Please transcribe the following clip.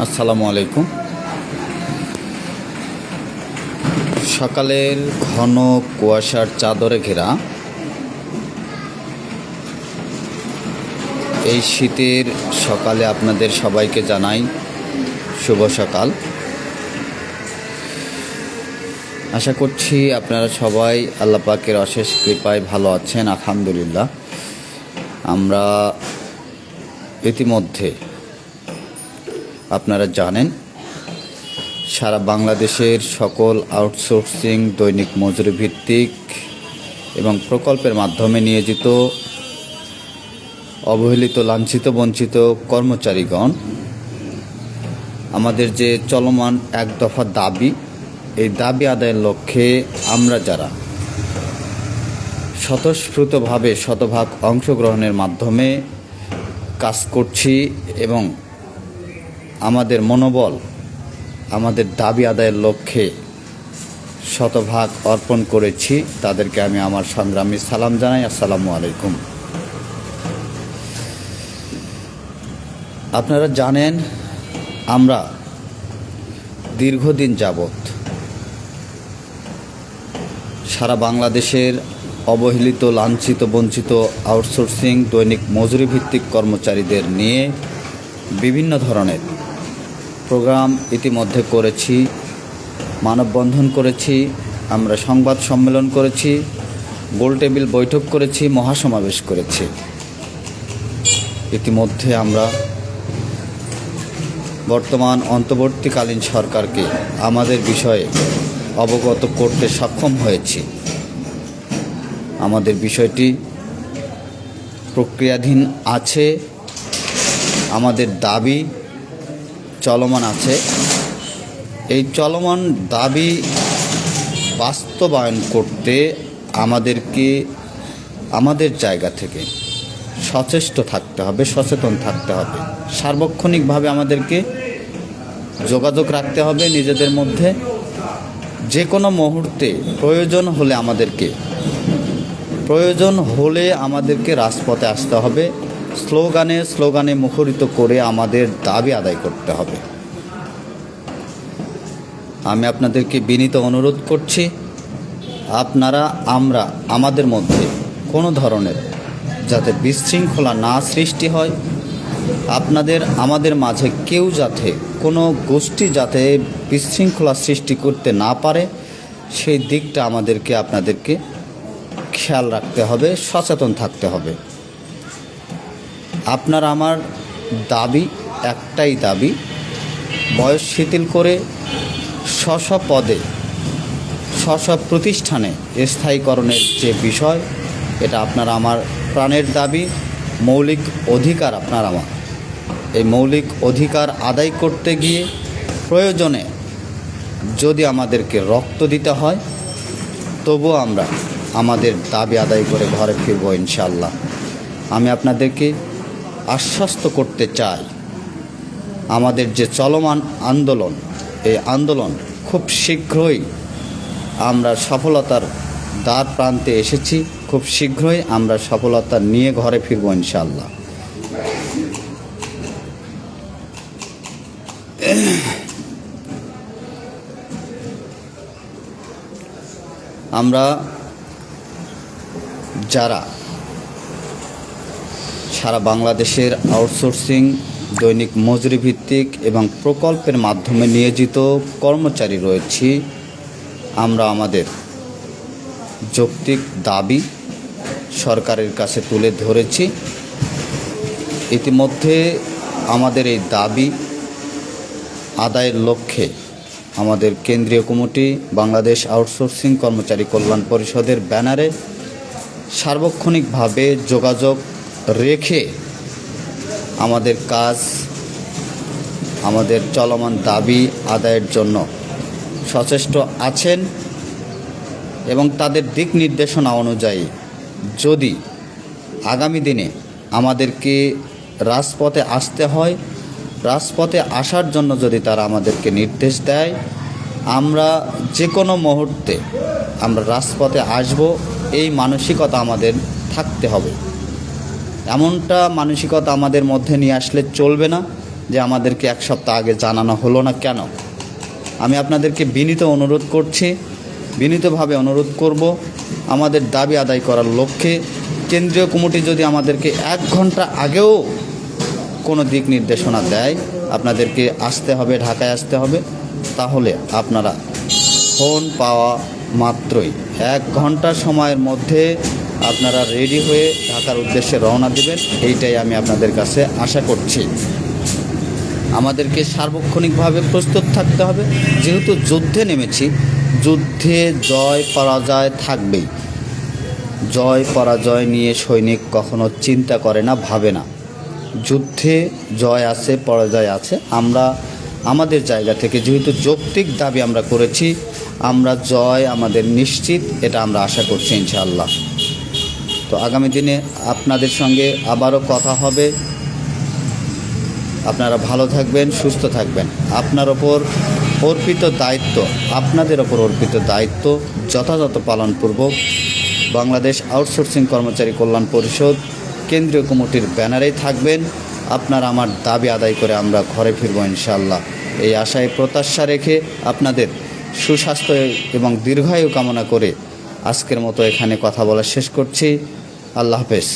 আসসালামু আলাইকুম। সকালের ঘন কুয়াশার চাদরে ঘেরা এই শীতের সকালে আপনাদের সবাইকে জানাই শুভ সকাল। আশা করছি আপনারা সবাই আল্লাহ পাকের অশেষ কৃপায় ভালো আছেন, আলহামদুলিল্লাহ। আমরা ইতিমধ্যে আপনারা জানেন সারা বাংলাদেশের সকল আউটসোর্সিং দৈনিক মজুরি ভিত্তিক এবং প্রকল্পের মাধ্যমে নিয়োজিত অবহেলিত, লাঞ্ছিত, বঞ্চিত কর্মচারীগণ আমাদের যে চলমান এক দফা দাবি, এই দাবি আদায়ের লক্ষ্যে আমরা যারা স্বতঃস্ফূর্তভাবে শতভাগ অংশগ্রহণের মাধ্যমে কাজ করছি এবং আমাদের মনোবল আমাদের দাবি আদায়ের লক্ষ্যে শতভাগ অর্পণ করেছি, তাদেরকে আমি আমার সংগ্রামী সালাম জানাই। আসসালামু আলাইকুম। আপনারা জানেন আমরা দীর্ঘদিন যাবৎ সারা বাংলাদেশের অবহেলিত, লাঞ্ছিত, বঞ্চিত আউটসোর্সিং দৈনিক মজুরি ভিত্তিক কর্মচারীদের নিয়ে বিভিন্ন ধরনের প্রোগ্রাম ইতিমধ্যে করেছি, মানববন্ধন করেছি, আমরা সংবাদ সম্মেলন করেছি, গোলটেবিল বৈঠক করেছি, মহাসমাবেশ করেছি। ইতিমধ্যে আমরা বর্তমান অন্তর্বর্তীকালীন সরকারকে আমাদের বিষয়ে অবগত করতে সক্ষম হয়েছি। আমাদের বিষয়টি প্রক্রিয়াধীন আছে, আমাদের দাবি চলমান আছে। এই চলমান দাবি বাস্তবায়ন করতে আমাদেরকে আমাদের জায়গা থেকে সচেষ্ট থাকতে হবে, সচেতন থাকতে হবে। সার্বক্ষণিকভাবে আমাদেরকে যোগাযোগ রাখতে হবে নিজেদের মধ্যে। যে কোনো মুহূর্তে প্রয়োজন হলে আমাদেরকে রাজপথে আসতে হবে, স্লোগানে মুখরিত করে আমাদের দাবি আদায় করতে হবে। আমি আপনাদেরকে বিনীত অনুরোধ করছি, আমরা আমাদের মধ্যে কোনো ধরনের যাতে বিশৃঙ্খলা না সৃষ্টি হয়, আমাদের মাঝে কেউ যাতে, কোনো গোষ্ঠী যাতে বিশৃঙ্খলা সৃষ্টি করতে না পারে, সেই দিকটা আপনাদেরকে খেয়াল রাখতে হবে, সচেতন থাকতে হবে। আমার দাবি একটাই দাবি, বয়স শিথিল করে পদে প্রতিষ্ঠানে স্থায়ীকরণের যে বিষয়, এটা আমার প্রাণের দাবি, মৌলিক অধিকার আমার। এই মৌলিক অধিকার আদায় করতে গিয়ে প্রয়োজনে যদি আমাদেরকে রক্ত দিতে হয়, তবুও আমরা আমাদের দাবি আদায় করে ঘরে ফিরব ইনশাআল্লাহ। আমি আপনাদেরকে আশ্বস্ত করতে চাই, আমাদের যে চলমান আন্দোলন, এই আন্দোলন খুব শীঘ্রই আমরা সফলতার দ্বার প্রান্তে এসেছি। খুব শীঘ্রই আমরা সফলতা নিয়ে ঘরে ফিরব ইনশাআল্লাহ। আমরা যারা সারা বাংলাদেশের আউটসোর্সিং দৈনিক মজুরি ভিত্তিক এবং প্রকল্পের মাধ্যমে নিয়োজিত কর্মচারী রয়েছি, আমরা আমাদের যৌক্তিক দাবি সরকারের কাছে তুলে ধরেছি। ইতিমধ্যে আমাদের এই দাবি আদায়ের লক্ষ্যে আমাদের কেন্দ্রীয় কমিটি বাংলাদেশ আউটসোর্সিং কর্মচারী কল্যাণ পরিষদের ব্যানারে সার্বক্ষণিকভাবে যোগাযোগ রেখে আমাদের কাজ, আমাদের চলমান দাবি আদায়ের জন্য সচেষ্ট আছেন এবং তাদের দিক নির্দেশনা অনুযায়ী যদি আগামী দিনে আমাদেরকে রাজপথে আসতে হয়, রাজপথে আসার জন্য যদি তারা আমাদেরকে নির্দেশ দেয়, আমরা যে কোনো মুহূর্তে আমরা রাজপথে আসব, এই মানসিকতা আমাদের থাকতে হবে। এমনটা মানসিকতা আমাদের মধ্যে নিয়ে আসলে চলবে না যে আমাদেরকে এক সপ্তাহ আগে জানানো হলো না কেন। আমি আপনাদেরকে বিনীতভাবে অনুরোধ করব, আমাদের দাবি আদায় করার লক্ষ্যে কেন্দ্রীয় কমিটি যদি আমাদেরকে 1 ঘন্টা আগেও কোনো দিক নির্দেশনা দেয়, আপনাদেরকে আসতে হবে, ঢাকায় আসতে হবে, তাহলে আপনারা ফোন পাওয়া মাত্রই 1 ঘন্টা সময়ের মধ্যে আপনারা রেডি হয়ে ঢাকার উদ্দেশ্যে রওনা দেবেন। এইটাই আমি আপনাদের কাছে আশা করছি। আমাদেরকে সার্বক্ষণিকভাবে প্রস্তুত থাকতে হবে, যেহেতু যুদ্ধে নেমেছি, যুদ্ধে জয় পরাজয় থাকবেই। জয় পরাজয় নিয়ে সৈনিক কখনো চিন্তা করে না, ভাবে না। যুদ্ধে জয় আছে, পরাজয় আছে। আমরা আমাদের জায়গা থেকে যেহেতু যৌক্তিক দাবি আমরা করেছি, আমরা জয় আমাদের নিশ্চিত, এটা আমরা আশা করছি ইনশাআল্লাহ। তো আগামী দিনে আপনাদের সঙ্গে আবারও কথা হবে। আপনারা ভালো থাকবেন, সুস্থ থাকবেন। আপনাদের ওপর অর্পিত দায়িত্ব যথাযথ পালনপূর্বক বাংলাদেশ আউটসোর্সিং কর্মচারী কল্যাণ পরিষদ কেন্দ্রীয় কমিটির ব্যানারেই থাকবেন। আপনারা আমার দাবি আদায় করে আমরা ঘরে ফিরব ইনশাআল্লাহ। এই আশায় প্রত্যাশা রেখে আপনাদের সুস্বাস্থ্য এবং দীর্ঘায়ু কামনা করে আজকের মতো এখানে কথা বলা শেষ করছি। আল্লাহ হাফেজ।